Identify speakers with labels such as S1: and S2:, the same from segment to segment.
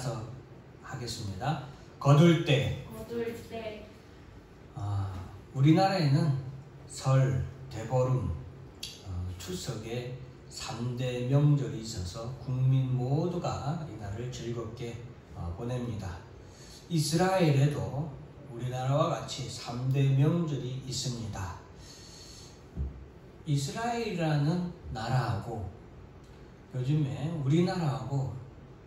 S1: 따라서 하겠습니다. 거둘 때. 우리나라에는 설, 대보름, 추석에 3대 명절이 있어서 국민 모두가 이날을 즐겁게 보냅니다. 이스라엘에도 우리나라와 같이 3대 명절이 있습니다. 이스라엘이라는 나라하고 요즘에 우리나라하고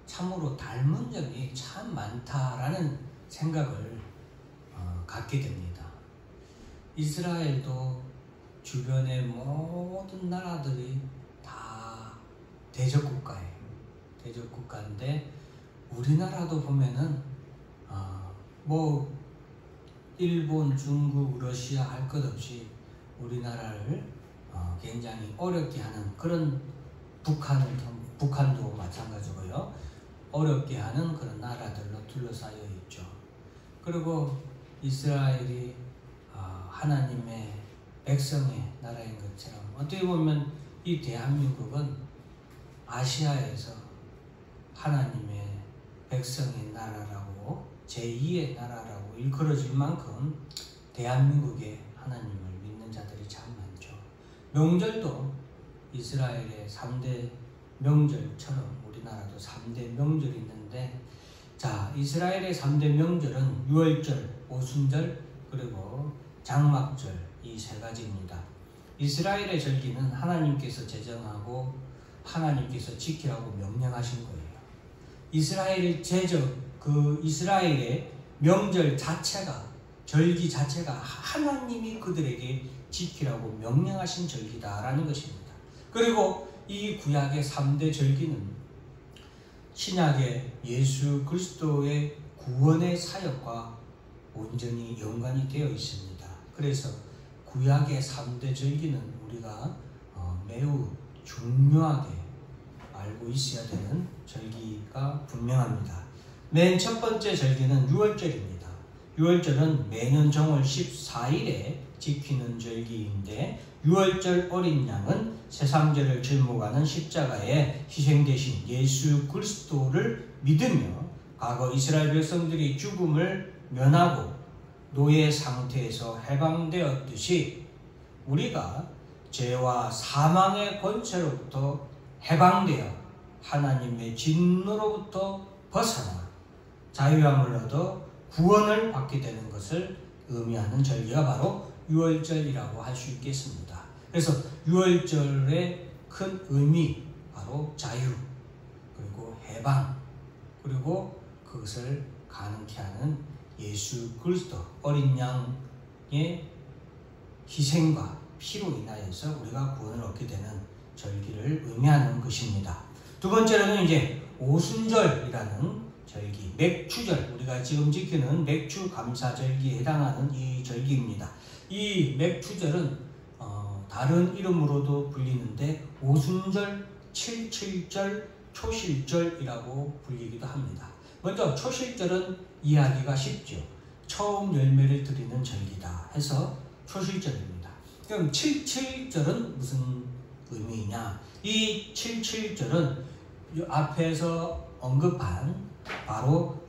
S1: 참으로 닮은 점이 참 많다라는 생각을 갖게 됩니다. 이스라엘도 주변의 모든 나라들이 다 대적국가예요. 대적국가인데 우리나라도 보면은 뭐 일본, 중국, 러시아 할 것 없이 우리나라를 굉장히 어렵게 하는 그런 북한도 마찬가지고요. 어렵게 하는 그런 나라들로 둘러싸여 있죠. 그리고 이스라엘이 하나님의 백성의 나라인 것처럼 어떻게 보면 이 대한민국은 아시아에서 하나님의 백성의 나라라고 제2의 나라라고 일컬어질 만큼 대한민국에 하나님을 믿는 자들이 참 많죠. 명절도 이스라엘의 3대 명절처럼 우리나라도 3대 명절이 있는데, 자, 이스라엘의 3대 명절은 유월절, 오순절, 그리고 장막절, 이 세 가지입니다. 이스라엘의 절기는 하나님께서 제정하고 하나님께서 지키라고 명령하신 거예요. 이스라엘의 이스라엘의 명절 자체가, 절기 자체가 하나님이 그들에게 지키라고 명령하신 절기다라는 것입니다. 그리고 이 구약의 3대 절기는 신약의 예수 그리스도의 구원의 사역과 온전히 연관이 되어 있습니다. 그래서 구약의 3대 절기는 우리가 매우 중요하게 알고 있어야 되는 절기가 분명합니다. 맨 첫 번째 절기는 유월절입니다. 유월절은 매년 정월 14일에 지키는 절기인데, 유월절 어린 양은 세상죄를 짊어가는 십자가에 희생되신 예수 그리스도를 믿으며 과거 이스라엘 백성들이 죽음을 면하고 노예 상태에서 해방되었듯이 우리가 죄와 사망의 권세로부터 해방되어 하나님의 진노로부터 벗어나 자유함을 얻어 구원을 받게 되는 것을 의미하는 절기가 바로 유월절이라고 할 수 있겠습니다. 그래서 유월절의 큰 의미, 바로 자유, 그리고 해방, 그리고 그것을 가능케 하는 예수 그리스도 어린 양의 희생과 피로 인하여서 우리가 구원을 얻게 되는 절기를 의미하는 것입니다. 두 번째로는 이제 오순절이라는 절기, 맥추절, 우리가 지금 지키는 맥추 감사절기에 해당하는 이 절기입니다. 이 맥추절은 다른 이름으로도 불리는데 오순절, 칠칠절, 초실절이라고 불리기도 합니다. 먼저 초실절은 이해하기가 쉽죠. 처음 열매를 드리는 절기다 해서 초실절입니다. 그럼 칠칠절은 무슨 의미이냐? 이 칠칠절은 앞에서 언급한 바로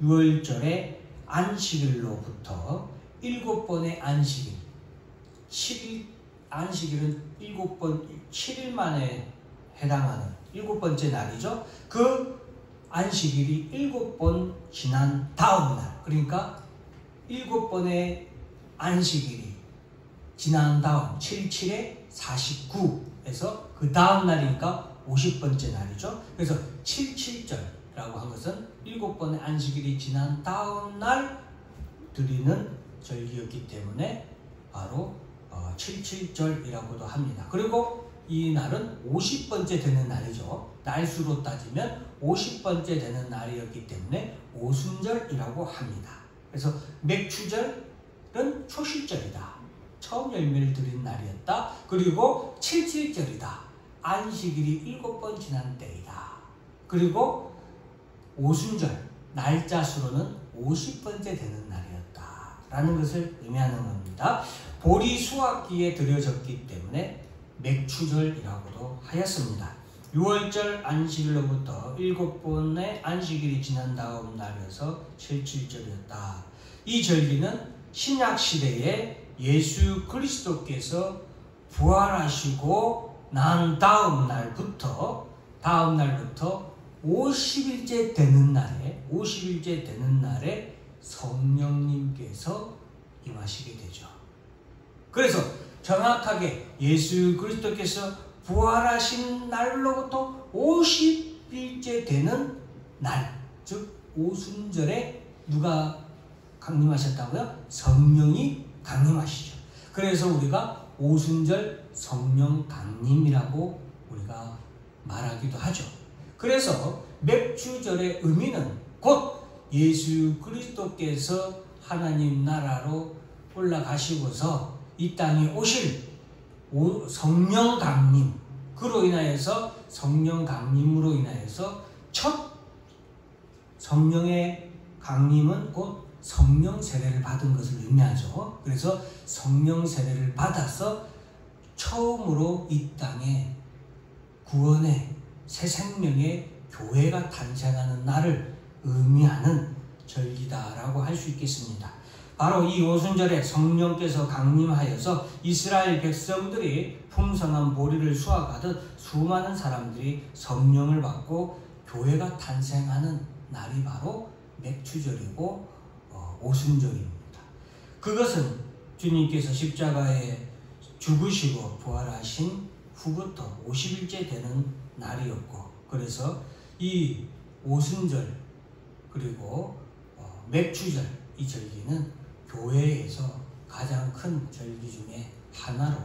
S1: 유월절의 안식일로부터 7번의 안식일, 7일 안식일은 7번, 7일 만에 해당하는 7번째 날이죠. 그 안식일이 7번 지난 다음 날, 그러니까 7번의 안식일이 지난 다음 77에 49에서 그 다음 날이니까 50번째 날이죠. 그래서 77절이라고 한 것은 7번의 안식일이 지난 다음 날 드리는 절기였기 때문에 바로 77절이라고도 합니다. 그리고 이 날은 50번째 되는 날이죠. 날수로 따지면 50번째 되는 날이었기 때문에 오순절이라고 합니다. 그래서 맥추절은 초실절이다. 처음 열매를 드린 날이었다. 그리고 칠칠절이다. 안식일이 7번 지난 때이다. 그리고 오순절, 날짜 수로는 50번째 되는 날이었다 라는 것을 의미하는 겁니다. 보리 수확기에 드려졌기 때문에 맥추절이라고도 하였습니다. 6월절 안식일로부터 7번의 안식일이 지난 다음 날이어서 실질절이었다. 이 절기는 신약시대에 예수 그리스도께서 부활하시고 난 다음 날부터 50일째 되는 날에 성령님께서 임하시게 되죠. 그래서 정확하게 예수 그리스도께서 부활하신 날로부터 50일째 되는 날, 즉 오순절에 누가 강림하셨다고요? 성령이 강림하시죠. 그래서 우리가 오순절 성령 강림이라고 우리가 말하기도 하죠. 그래서 맥주절의 의미는 곧 예수 그리스도께서 하나님 나라로 올라가시고서 이 땅에 오실 성령 강림, 그로 인하여서 성령 강림으로 인하여서 첫 성령의 강림은 곧 성령 세례를 받은 것을 의미하죠. 그래서 성령 세례를 받아서 처음으로 이 땅에 구원의 새 생명의 교회가 탄생하는 날을 의미하는 절기다라고 할 수 있겠습니다. 바로 이 오순절에 성령께서 강림하여서 이스라엘 백성들이 풍성한 보리를 수확하듯 수많은 사람들이 성령을 받고 교회가 탄생하는 날이 바로 맥주절이고 오순절입니다. 그것은 주님께서 십자가에 죽으시고 부활하신 후부터 50일째 되는 날이었고, 그래서 이 오순절 그리고 맥주절, 이 절기는 교회에서 가장 큰 절기 중에 하나로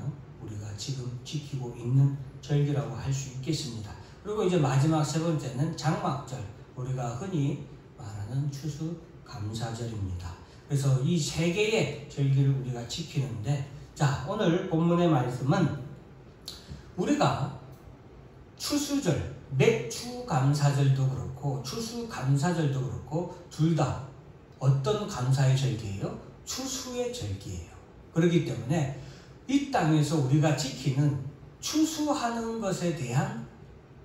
S1: 우리가 지금 지키고 있는 절기라고 할 수 있겠습니다. 그리고 이제 마지막 세 번째는 장막절, 우리가 흔히 말하는 추수감사절입니다. 그래서 이 세 개의 절기를 우리가 지키는데, 자, 오늘 본문의 말씀은 우리가 추수절, 맥주감사절도 그렇고 추수감사절도 그렇고 둘 다 어떤 감사의 절기예요? 추수의 절기예요. 그렇기 때문에 이 땅에서 우리가 지키는 추수하는 것에 대한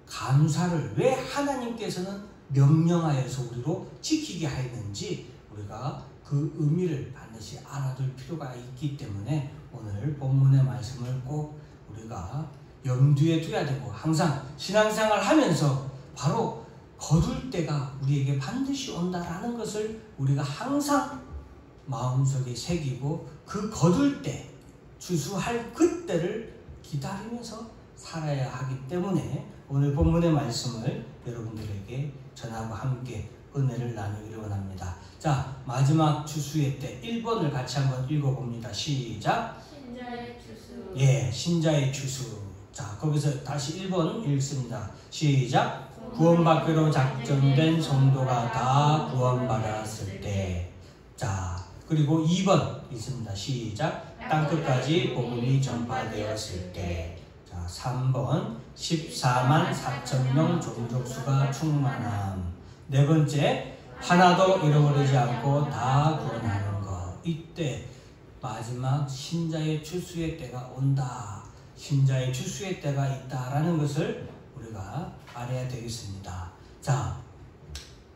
S1: 감사를 왜 하나님께서는 명령하여서 우리로 지키게 하였는지 우리가 그 의미를 반드시 알아둘 필요가 있기 때문에 오늘 본문의 말씀을 꼭 우리가 염두에 두어야 되고, 항상 신앙생활 하면서 바로 거둘 때가 우리에게 반드시 온다라는 것을 우리가 항상 마음속에 새기고, 그 거둘 때, 추수할 그때를 기다리면서 살아야 하기 때문에 오늘 본문의 말씀을 여러분들에게 전하고 함께 은혜를 나누기를 원합니다. 자, 마지막 추수의 때 1번을 같이 한번 읽어봅니다. 시작.
S2: 신자의 추수.
S1: 예, 신자의 추수. 자, 거기서 다시 1번 읽습니다. 시작. 구원받기로 작정된 성도가 다 구원받았을 때. 자, 그리고 2번 읽습니다. 시작. 땅끝까지 복음이 전파되었을 때. 자, 3번 14만 4천 명 종족수가 충만함. 네 번째, 하나도 잃어버리지 않고 다 구원하는 것. 이때 마지막 신자의 추수의 때가 온다, 신자의 추수의 때가 있다라는 것을 우리가 알아야 되겠습니다. 자,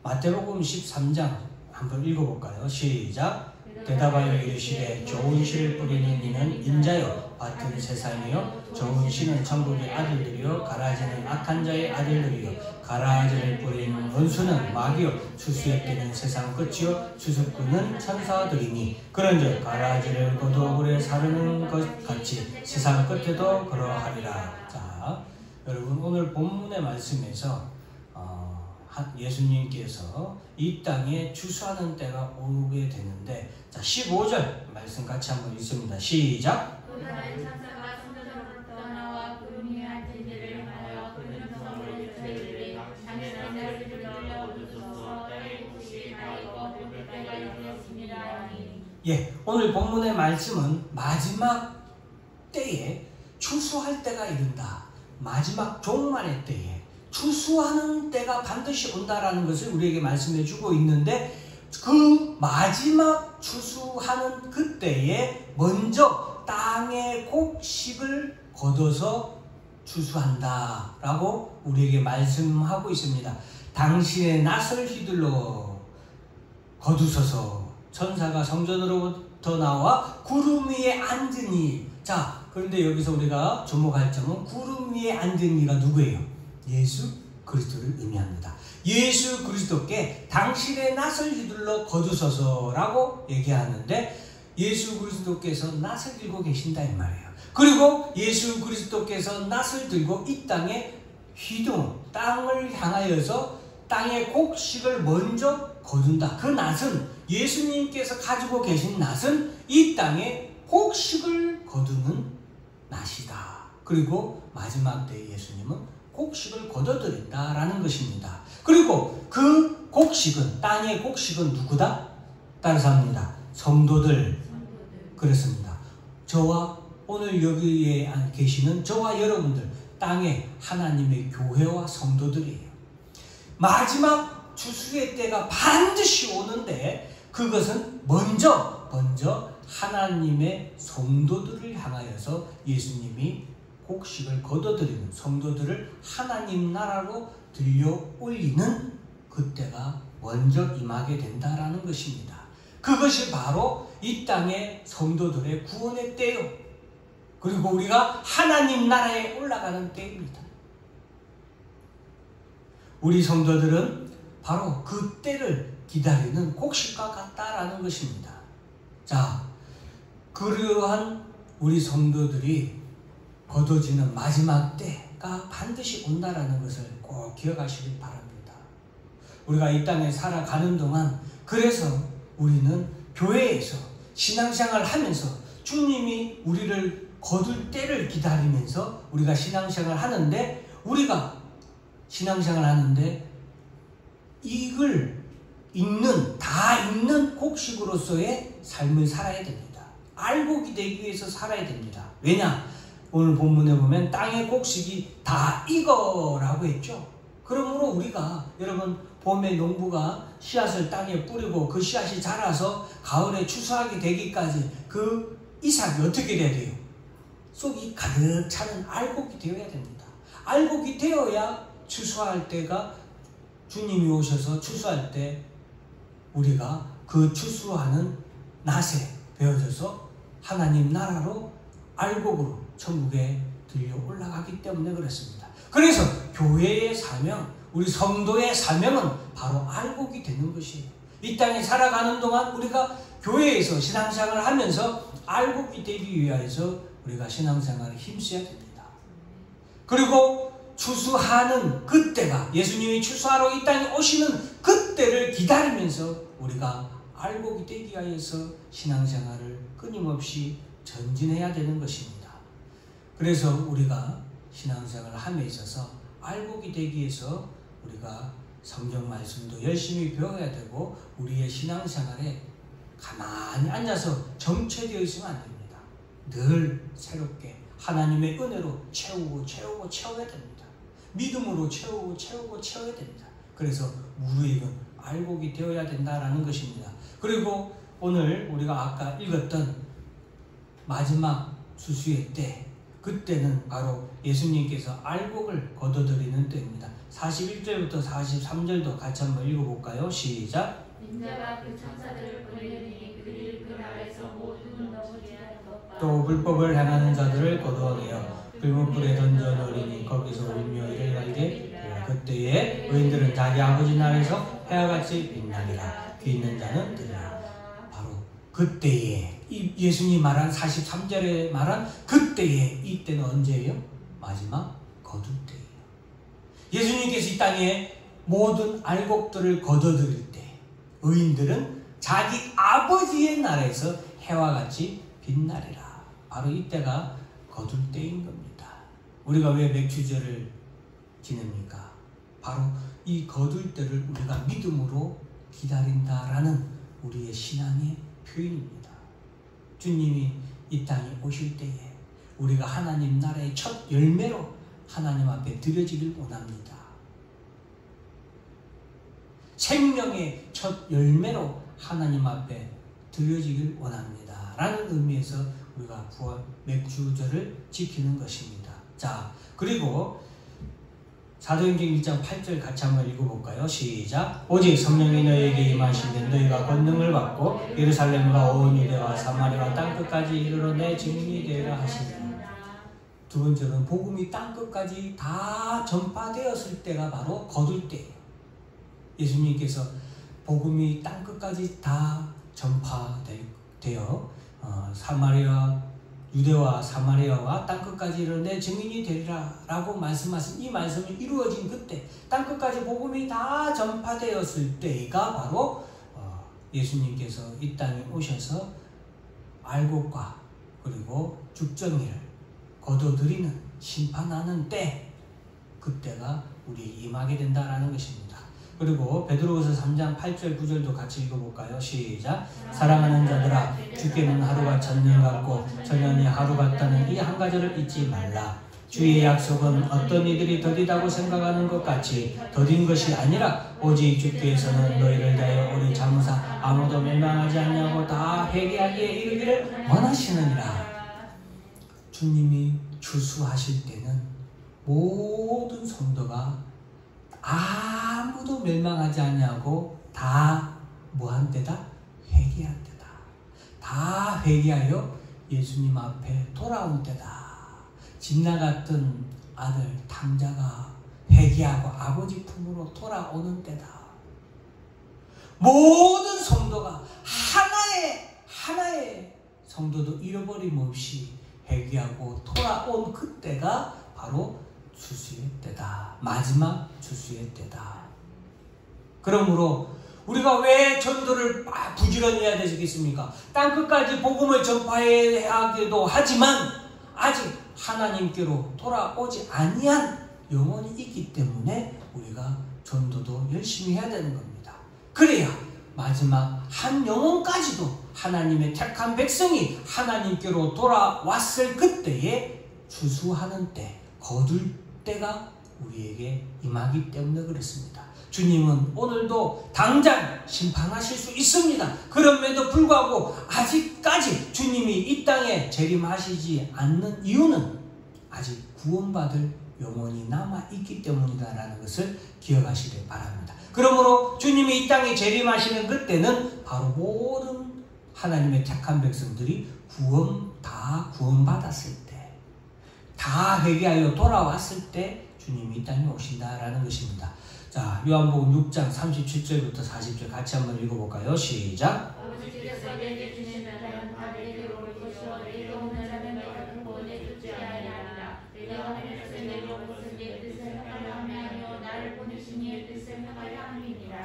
S1: 마태복음 13장 한번 읽어볼까요? 시작. 대답하여 이르시되 좋은 씨를 뿌리는 이는 인자요 밭은 세상이요 좋은 씨는 천국의 아들들이요 가라지는 악한 자의 아들들이요 가라지를 뿌리는 원수는 마귀요 추수의 때는 세상 끝이요 추수꾼은 천사들이니 그런즉 가라지를 거두어 오래 사르는 것 같이 세상 끝에도 그러하리라. 자, 여러분, 오늘 본문의 말씀에서 예수님께서 이 땅에 추수하는 때가 오게 되는데, 자, 15절 말씀 같이 한번 읽습니다. 시작. 예, 오늘 본문의 말씀은 마지막 때에 추수할 때가 이른다, 마지막 종말의 때에 추수하는 때가 반드시 온다라는 것을 우리에게 말씀해 주고 있는데, 그 마지막 추수하는 그때에 먼저 땅의 곡식을 거둬서 추수한다 라고 우리에게 말씀하고 있습니다. 당신의 낫을 휘둘러 거두소서. 천사가 성전으로부터 나와 구름 위에 앉으니. 자, 그런데 여기서 우리가 주목할 점은 구름 위에 앉은 이가 누구예요? 예수 그리스도를 의미합니다. 예수 그리스도께 당신의 낫을 휘둘러 거두소서라고 얘기하는데, 예수 그리스도께서 낫을 들고 계신다 이 말이에요. 그리고 예수 그리스도께서 낫을 들고 이 땅에 땅을 향하여서 땅의 곡식을 먼저 거둔다. 그 낫은, 예수님께서 가지고 계신 낫은 이 땅에 곡식을 거두는 낫이다. 그리고 마지막 때 예수님은 곡식을 거둬들인다라는 것입니다. 그리고 그 곡식은, 땅의 곡식은 누구다? 따라서 합니다. 성도들. 그렇습니다. 저와 오늘 여기에 계시는 저와 여러분들, 땅의 하나님의 교회와 성도들이에요. 마지막 추수의 때가 반드시 오는데, 그것은 먼저 하나님의 성도들을 향하여서 예수님이 곡식을 거둬들이는, 성도들을 하나님 나라로 들려 올리는 그때가 먼저 임하게 된다라는 것입니다. 그것이 바로 이 땅의 성도들의 구원의 때요. 그리고 우리가 하나님 나라에 올라가는 때입니다. 우리 성도들은 바로 그 때를 기다리는 곡식과 같다라는 것입니다. 자, 그러한 우리 성도들이 거둬지는 마지막 때가 반드시 온다라는 것을 꼭 기억하시길 바랍니다. 우리가 이 땅에 살아가는 동안, 그래서 우리는 교회에서 신앙생활을 하면서 주님이 우리를 거둘 때를 기다리면서 우리가 신앙생활을 하는데, 우리가 신앙생활을 하는데 다 읽는 곡식으로서의 삶을 살아야 됩니다. 알곡이 되기 위해서 살아야 됩니다. 왜냐? 오늘 본문에 보면 땅의 곡식이 다 익어라고 했죠. 그러므로 우리가, 여러분, 봄에 농부가 씨앗을 땅에 뿌리고 그 씨앗이 자라서 가을에 추수하게 되기까지 그 이삭이 어떻게 돼야 돼요? 속이 가득 차는 알곡이 되어야 됩니다. 알곡이 되어야 추수할 때가, 주님이 오셔서 추수할 때 우리가 그 추수하는 낫에 베어져서 하나님 나라로 알곡으로 천국에 들려 올라가기 때문에 그렇습니다. 그래서 교회의 사명, 우리 성도의 사명은 바로 알곡이 되는 것이에요. 이 땅에 살아가는 동안 우리가 교회에서 신앙생활을 하면서 알곡이 되기 위해서 우리가 신앙생활을 힘써야 됩니다. 그리고 추수하는 그때가, 예수님이 추수하러 이 땅에 오시는 그때를 기다리면서 우리가 알곡이 되기 위해서 신앙생활을 끊임없이 전진해야 되는 것입니다. 그래서 우리가 신앙생활을 함에 있어서 알곡이 되기 위해서 우리가 성경 말씀도 열심히 배워야 되고, 우리의 신앙생활에 가만히 앉아서 정체되어 있으면 안 됩니다. 늘 새롭게 하나님의 은혜로 채워야 됩니다. 믿음으로 채워야 됩니다. 그래서 무르익은 알곡이 되어야 된다라는 것입니다. 그리고 오늘 우리가 아까 읽었던 마지막 추수의 때, 그때는 바로 예수님께서 알곡을 거둬들이는 때입니다. 41절부터 43절도 같이 한번 읽어볼까요? 시작.
S2: 인자가 그 천사들을 보내니 그를 그 나라에서 모든 넘어지게 하는 것과
S1: 또 불법을 행하는 자들을 거두어내어 불문불에 던져 넣으리니 거기서 울며 이를 갈게 되리라. 그때에 의인들은 자기 아버지 나라에서 해와같이 빛나리라. 귀 있는 자는 들으라. 바로 그때에, 이 예수님이 말한 43절에 말한 그때에, 이때는 언제예요? 마지막 거둘 때예요. 예수님께서 이 땅에 모든 알곡들을 거둬들일 때, 의인들은 자기 아버지의 나라에서 해와 같이 빛나리라. 바로 이때가 거둘 때인 겁니다. 우리가 왜 맥주절을 지냅니까? 바로 이 거둘 때를 우리가 믿음으로 기다린다라는 우리의 신앙의 표현입니다. 주님이 이 땅에 오실 때에 우리가 하나님 나라의 첫 열매로 하나님 앞에 드려지길 원합니다. 생명의 첫 열매로 하나님 앞에 드려지길 원합니다. 라는 의미에서 우리가 맥주절을 지키는 것입니다. 자, 그리고 사도행전 1장 8절 같이 한번 읽어볼까요? 시작. 오직 성령이 너희에게 임하시면 너희가 권능을 받고 예루살렘과 온 유대와 사마리아와 땅끝까지 이르러 내 증인이 되리라 하시니. 두 번째는 복음이 땅끝까지 다 전파되었을 때가 바로 거둘 때예요. 예수님께서 복음이 땅끝까지 다 전파되어 사마리아 유대와 사마리아와 땅끝까지 이르러 내 증인이 되리라 라고 말씀하신 이 말씀이 이루어진 그때 땅끝까지 복음이 다 전파되었을 때가 바로 예수님께서 이 땅에 오셔서 알곡과 그리고 죽정이를 거둬들이는 심판하는 때, 그때가 우리 임하게 된다라는 것입니다. 그리고 베드로후서 3장 8절 9절도 같이 읽어볼까요? 시작. 사랑하는 자들아, 주께는 하루가 천년 같고 천년이 하루 같다는 이 한 가지를 잊지 말라. 주의 약속은 어떤 이들이 더디다고 생각하는 것 같이 더딘 것이 아니라 오직 주께서는 너희를 대하여 오래 참으사 아무도 멸망하지 않냐고 다 회개하기에 이르기를 원하시느니라. 주님이 주수하실 때는 모든 성도가 아무도 멸망하지 않냐고 다 뭐한 때다? 회개한 때다. 다 회개하여 예수님 앞에 돌아온 때다. 집 나갔던 아들 탕자가 회개하고 아버지 품으로 돌아오는 때다. 모든 성도가 하나의 성도도 잃어버림 없이 회개하고 돌아온 그때가 바로 주수의 때다. 마지막 주수의 때다. 그러므로 우리가 왜 전도를 부지런히 해야 되겠습니까? 땅끝까지 복음을 전파해야 하기도 하지만 아직 하나님께로 돌아오지 아니한 영혼이 있기 때문에 우리가 전도도 열심히 해야 되는 겁니다. 그래야 마지막 한 영혼까지도 하나님의 택한 백성이 하나님께로 돌아왔을 그때에 주수하는 때, 거둘 때가 우리에게 임하기 때문에 그렇습니다. 주님은 오늘도 당장 심판하실 수 있습니다. 그럼에도 불구하고 아직까지 주님이 이 땅에 재림하시지 않는 이유는 아직 구원받을 영혼이 남아있기 때문이다라는 것을 기억하시길 바랍니다. 그러므로 주님이 이 땅에 재림하시는 그때는 바로 모든 하나님의 택한 백성들이 다 구원받았을 때, 다 회개하여 돌아왔을 때 주님이 이 땅에 오신다라는 것입니다. 자, 요한복음 6장 37절부터 40절 같이 한번 읽어볼까요? 시작.
S2: 아버지께서 내게 주신 자는 다 내게로 올 것이요 내게 오는 자는 내가 두고 내쫓지 아니하리라. 내가 하늘에서 내게 온 것은 내 뜻을 행하려 함이 아니요 나를 보내신 이의 뜻을 행하려 함이니라.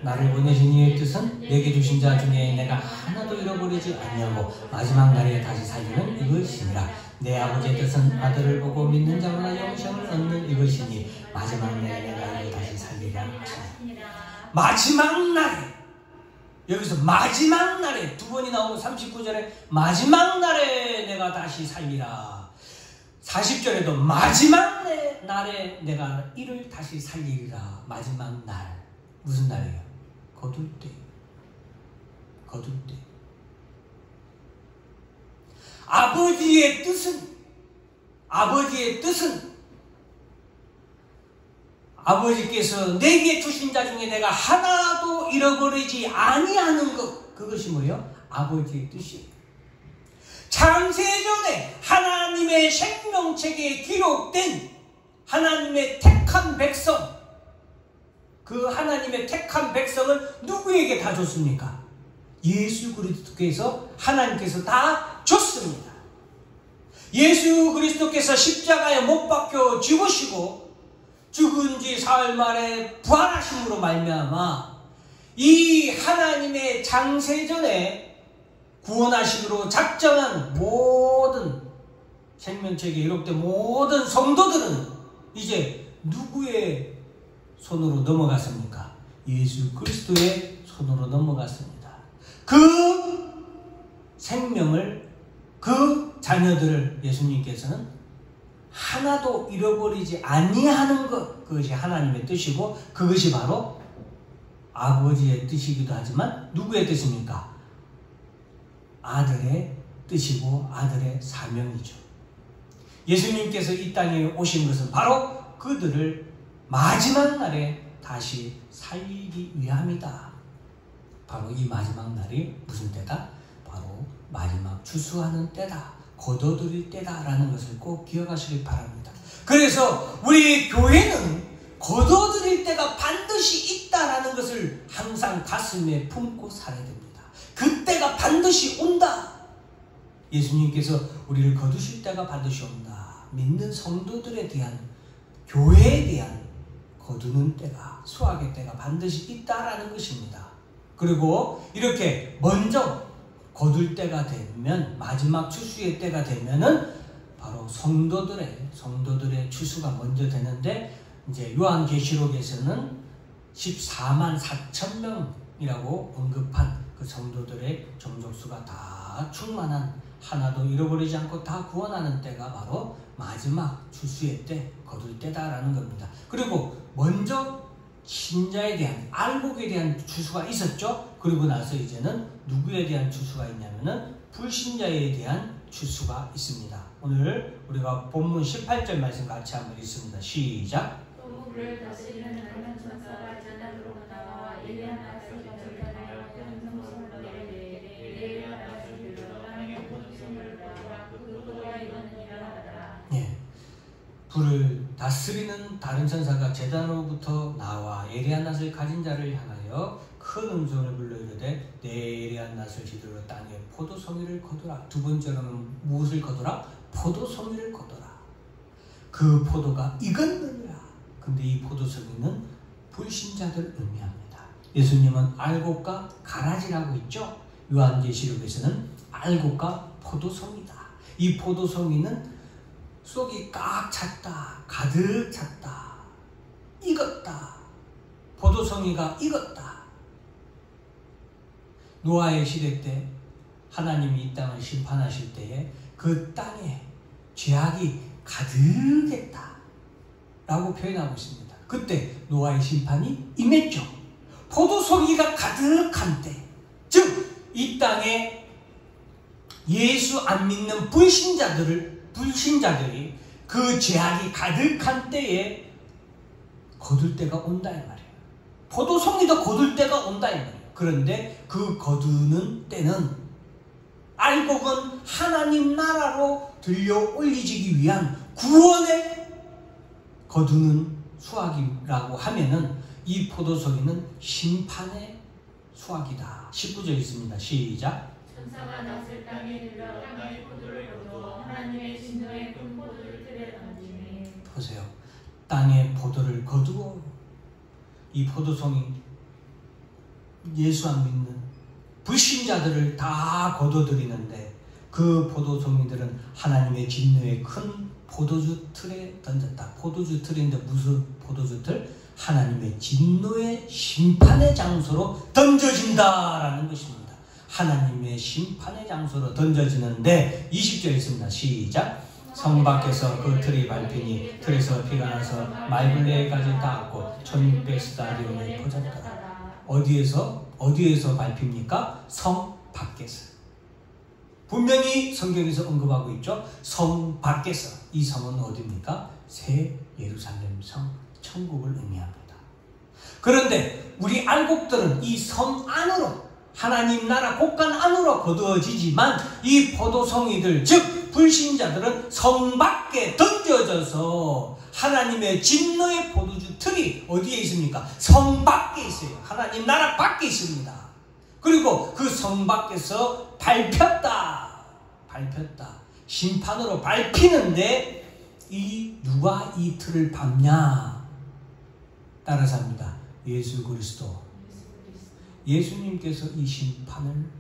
S1: 나를 보내신 이의 뜻은 내게 주신 자 중에 내가 하나도 잃어버리지 아니하고 마지막 날에 다시 살리는 이것이니라. 내 아버지의 뜻은 아들을 보고 믿는 자마다 영생을 얻는 이것이니 마지막 날에 내가 이를 다시 살리라 하시니라. 마지막 날에, 여기서 마지막 날에 두 번이 나오고 39절에 마지막 날에 내가 다시 살리라. 40절에도 마지막 날에 내가 이를 다시 살리리라. 마지막 날, 무슨 날이에요? 거둘 때. 거둘 때. 아버지의 뜻은 아버지께서 내게 주신 자 중에 내가 하나도 잃어버리지 아니하는 것, 그것이 뭐예요? 아버지의 뜻이에요. 창세전에 하나님의 생명책에 기록된 하나님의 택한 백성, 그 하나님의 택한 백성을 누구에게 다 줬습니까? 예수 그리스도께서 하나님께서 다 줬습니다. 예수 그리스도께서 십자가에 못 박혀 죽으시고 죽은 지 사흘 만에 부활하심으로 말미암아 이 하나님의 창세전에 구원하심으로 작정한 모든 생명책에 기록된 모든 성도들은 이제 누구의 손으로 넘어갔습니까? 예수 그리스도의 손으로 넘어갔습니다. 그 생명을, 그 자녀들을 예수님께서는 하나도 잃어버리지 아니하는 것, 그것이 하나님의 뜻이고 그것이 바로 아버지의 뜻이기도 하지만 누구의 뜻입니까? 아들의 뜻이고 아들의 사명이죠. 예수님께서 이 땅에 오신 것은 바로 그들을 마지막 날에 다시 살리기 위함이다. 바로 이 마지막 날이 무슨 때다? 바로 마지막 추수하는 때다. 거둬들일 때다라는 것을 꼭 기억하시길 바랍니다. 그래서 우리 교회는 거둬들일 때가 반드시 있다라는 것을 항상 가슴에 품고 살아야 됩니다. 그때가 반드시 온다. 예수님께서 우리를 거두실 때가 반드시 온다. 믿는 성도들에 대한, 교회에 대한 거두는 때가, 수확의 때가 반드시 있다라는 것입니다. 그리고 이렇게 먼저 거둘 때가 되면, 마지막 추수의 때가 되면은 바로 성도들의 추수가 먼저 되는데, 이제 요한계시록에서는 14만 4천 명이라고 언급한 그 성도들의 종족수가 다 충만한, 하나도 잃어버리지 않고 다 구원하는 때가 바로 마지막 추수의 때, 거둘 때다라는 겁니다. 그리고 먼저 신자에 대한, 알곡에 대한 추수가 있었죠. 그리고 나서 이제는 누구에 대한 추수가 있냐면은 불신자에 대한 추수가 있습니다. 오늘 우리가 본문 18절 말씀 같이 한번 읽습니다. 시작.
S2: 또 그를 다스리는 다른 천사가 제단으로 나와 엘리야 나사로 절단하여 큰 성소를 내리되 엘리야 나사로 땅에 본성을 보라 그것과 이거느니라 하더라.
S1: 예, 불을 다스리는 다른 천사가 제단으로부터 나와 예리한 낫을 가진 자를 향하여 큰 음성을 불러 이르되 내 예리한 낫을 지들어 땅에 포도송이를 거두라. 두 번째로는 무엇을 거두라? 포도송이를 거두라. 그 포도가 익었느니라. 근데 이 포도송이는 불신자들 의미합니다. 예수님은 알곡과 가라지라고 있죠. 요한계시록에서는 알곡과 포도송이다. 이 포도송이는 속이 꽉 찼다, 가득 찼다, 익었다. 포도송이가 익었다. 노아의 시대 때 하나님이 이 땅을 심판하실 때에 그 땅에 죄악이 가득했다 라고 표현하고 있습니다. 그때 노아의 심판이 임했죠. 포도송이가 가득한 때, 즉 이 땅에 예수 안 믿는 불신자들이 그 죄악이 가득한 때에 거둘 때가 온다 이 말이에요. 포도송이도 거둘 때가 온다 이 말이에요. 그런데 그 거두는 때는 알곡은 하나님 나라로 들려 올리지기 위한 구원의 거두는 수확이라고 하면은 이 포도송이는 심판의 수확이다. 19절 있습니다. 시작.
S2: 천사가 낫을 땅에 들여 땅의 포도를 거두어 하나님의 진노의 큰 포도를 틀에 던지니.
S1: 보세요. 땅의 포도를 거두어, 이 포도송이 예수 안 믿는 불신자들을 다 거둬들이는데 그 포도송이들은 하나님의 진노의 큰 포도주 틀에 던졌다. 포도주 틀인데 무슨 포도주 틀? 하나님의 진노의 심판의 장소로 던져진다라는 것입니다. 하나님의 심판의 장소로 던져지는데 20절 있습니다. 시작. 성 밖에서 그 틀이 밟히니 틀에서 피가 나서 말굴레까지 닿았고 1600스타디온에 퍼졌더라. 어디에서 밟힙니까? 성 밖에서. 분명히 성경에서 언급하고 있죠. 성 밖에서. 이 성은 어디입니까? 새 예루살렘 성, 천국을 의미합니다. 그런데 우리 알곡들은 이 성 안으로, 하나님 나라 곳간 안으로 거두어지지만 이 포도송이들, 즉 불신자들은 성 밖에 던져져서 하나님의 진노의 포도주 틀이 어디에 있습니까? 성 밖에 있어요. 하나님 나라 밖에 있습니다. 그리고 그 성 밖에서 밟혔다. 심판으로 밟히는데 누가 이 틀을 밟냐? 따라서 합니다. 예수 그리스도. 예수님께서 이 심판을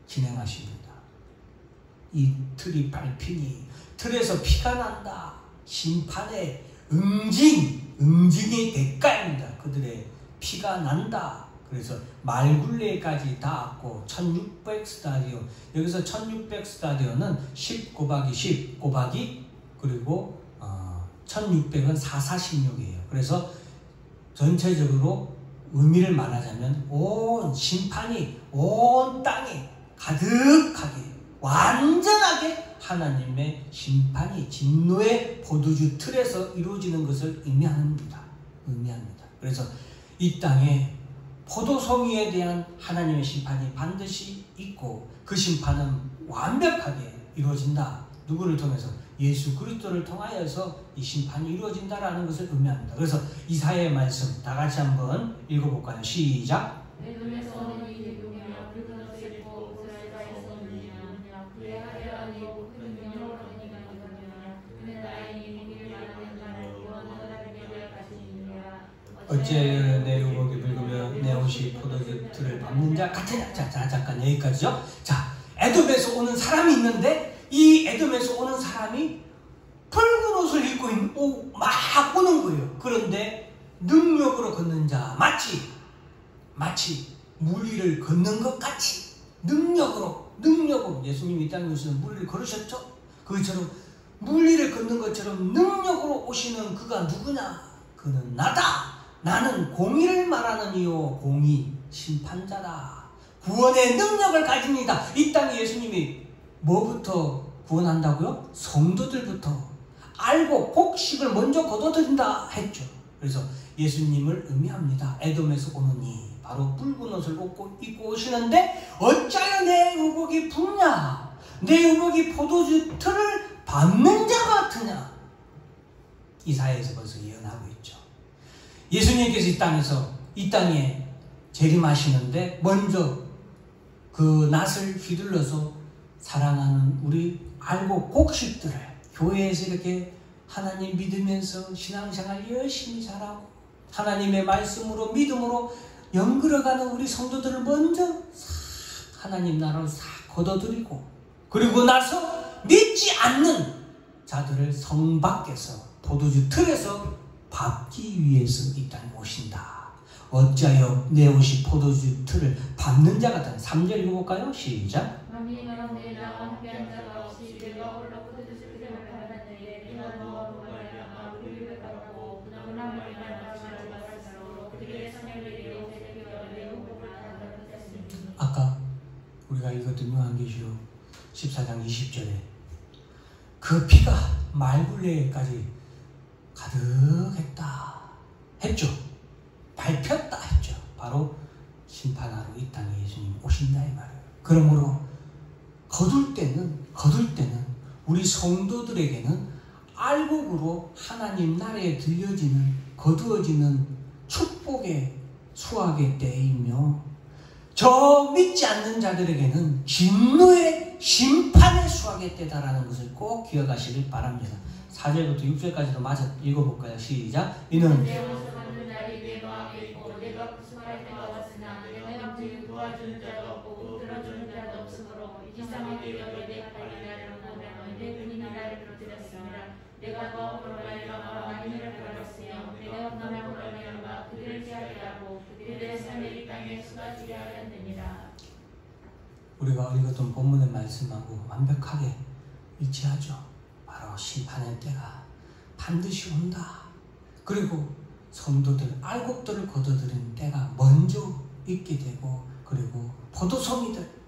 S1: 진행하십니다. 이 틀이 밟히니 틀에서 피가 난다. 심판의 응징의 대가입니다. 그들의 피가 난다. 그래서 말굴레까지 닿았고 1600스타디온, 여기서 1600스타디온은 10 곱하기 10 곱하기 그리고 1600은 446이에요. 그래서 전체적으로 의미를 말하자면 온 심판이 온 땅에 가득하게 완전하게 하나님의 심판이 진노의 포도주 틀에서 이루어지는 것을 의미합니다. 그래서 이 땅에 포도송이에 대한 하나님의 심판이 반드시 있고 그 심판은 완벽하게 이루어진다. 누구를 통해서? 예수 그리스도를 통하여서 이 심판이 이루어진다라는 것을 의미합니다. 그래서 이사야의 말씀 다 같이 한번 읽어볼까요? 시작. 어째 내 의복이 붉으며 내 옷이 포도주 틀을 밟는 자 같으냐. 자, 잠깐 여기까지죠. 자, 에돔에서 오는 사람이 있는데 이 에돔에서 오는 사람이 붉은 옷을 입고 막 오는 거예요. 그런데 능력으로 걷는 자 마치 물 위를 걷는 것 같이 능력으로 예수님이 이 땅에 오시는 물 위를 걸으셨죠? 그것처럼 물 위를 걷는 것처럼 능력으로 오시는 그가 누구냐? 그는 나다. 나는 공의를 말하는 이요 공의 심판자다. 구원의 능력을 가집니다. 이 땅에 예수님이 뭐부터 구원한다고요? 성도들부터 알고 복식을 먼저 거둬들인다 했죠. 그래서 예수님을 의미합니다. 에돔에서 오느니 바로 붉은 옷을 입고 오시는데 어찌하여 내 의복이 붉냐? 내 의복이 포도주 틀을 밟는 자 같으냐? 이사야에서 벌써 예언하고 있죠. 예수님께서 이 땅에 재림하시는데 먼저 그 낫을 휘둘러서 사랑하는 우리 알고 곡식들을 교회에서 이렇게 하나님 믿으면서 신앙생활 열심히 잘하고 하나님의 말씀으로 믿음으로 연결어가는 우리 성도들을 먼저 하나님 나라로 싹 걷어들이고 그리고 나서 믿지 않는 자들을 성 밖에서 포도주 틀에서 밟기 위해서 이 땅에 오신다. 어찌하여 내 옷이 포도주 틀을 밟는 자 같다. 3절 읽어볼까요? 시작. 아까 우리가 읽었던 요한계시록 14장 20절에 그 피가 말굴레까지 가득했다 했죠. 밟혔다 했죠. 바로 심판하러 이 땅에 예수님 오신다 이 말이에요. 그러므로 거둘 때는 우리 성도들에게는 알곡으로 하나님 나라에 들려지는 거두어지는 축복의 수확의 때이며 저 믿지 않는 자들에게는 진노의 심판의 수확의 때다라는 것을 꼭 기억하시길 바랍니다. 4절부터 6절까지도 마저 읽어볼까요? 시작. 이는 우리가 읽었던 본문의 말씀하고 완벽하게 일치하죠. 바로 심판의 때가 반드시 온다. 그리고 성도들, 알곡들을 거둬들이는 때가 먼저 있게 되고 그리고 포도송이들,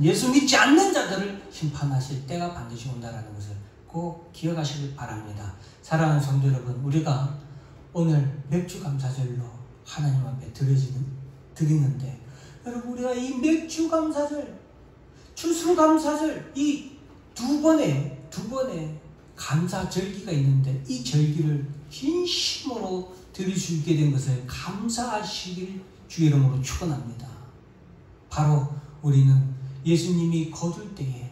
S1: 예수 믿지 않는 자들을 심판하실 때가 반드시 온다라는 것을 꼭 기억하시길 바랍니다. 사랑하는 성도 여러분, 우리가 오늘 맥주 감사절로 하나님 앞에 드리는데 여러분 우리가 이 맥주 감사절, 추수감사절 이 두 번의 감사절기가 있는데 이 절기를 진심으로 드릴 수 있게 된 것을 감사하시길 주의 이름으로 축원합니다. 바로 우리는 예수님이 거둘 때에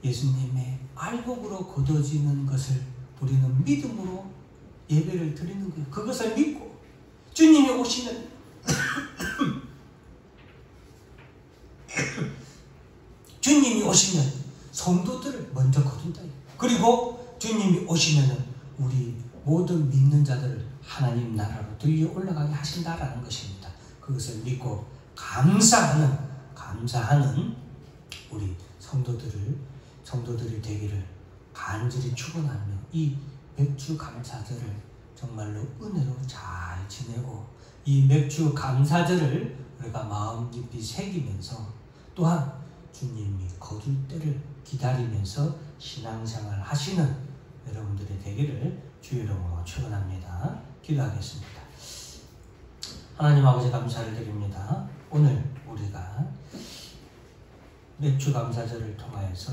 S1: 예수님의 알곡으로 거둬지는 것을 우리는 믿음으로 예배를 드리는 거예요. 그것을 믿고 주님이 오시면 주님이 오시면 성도들을 먼저 거둔다. 그리고 주님이 오시면 우리 모든 믿는 자들을 하나님 나라로 들려 올라가게 하신다라는 것입니다. 그것을 믿고 감사하는 우리 성도들이 되기를 간절히 축원하며 이 맥주 감사절을 정말로 은혜로 잘 지내고 이 맥주 감사절을 우리가 마음 깊이 새기면서 또한 주님이 거둘 때를 기다리면서 신앙생활 하시는 여러분들이 되기를 주의 이름으로 축원합니다. 기도하겠습니다. 하나님 아버지 감사를 드립니다. 오늘 우리가 맥주 감사절을 통하여서